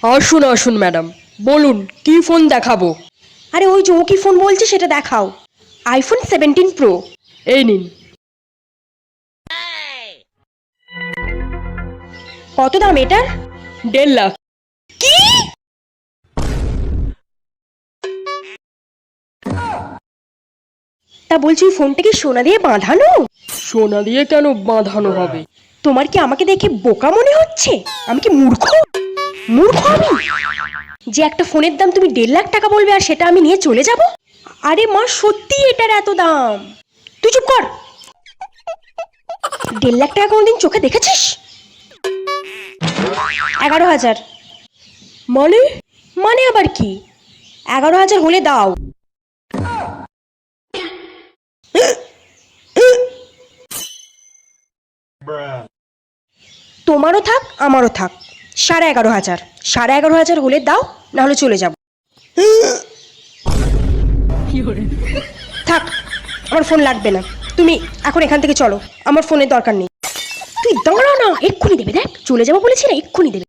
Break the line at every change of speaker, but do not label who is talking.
আসুন আসুন ম্যাডাম, বলুন কি ফোন দেখাবো?
আরে ওই যে ও কি ফোন বলছে সেটা দেখাও। IPhone 17 pro.
এই নিন।
কত দাম এটার?
1.5 লাখ।
কি? তা বলছি ওই ফোনটা কি সোনা দিয়ে বাঁধানো?
সোনা দিয়ে কেন বাঁধানো হবে?
তোমার কি আমাকে দেখে বোকা মনে হচ্ছে? আমি কি মূর্খ? মূর্খ আমি যে একটা ফোনের দাম তুমি 1.5 লাখ টাকা বলবে আর সেটা আমি নিয়ে চলে যাব? আরে মা, সত্যি এটার এত দাম? তুই চুপ কর। 1.5 লাখ টাকা কোনোদিন চোখে দেখেছিস? 11,000।
মানে?
মানে আবার কি? 11,000 হলে দাও। তোমারও থাক আমারও থাক, 11,500। 11,500 হলে দাও, না হলে চলে যাব। থাক, আমার ফোন লাগবে না। তুমি এখন এখান থেকে চলো, আমার ফোনের দরকার নেই। তুই দাঁড়া না, এক্ষুনি দেবে। দেখ, চলে যাবো বলেছি না, এক্ষুনি দেবে।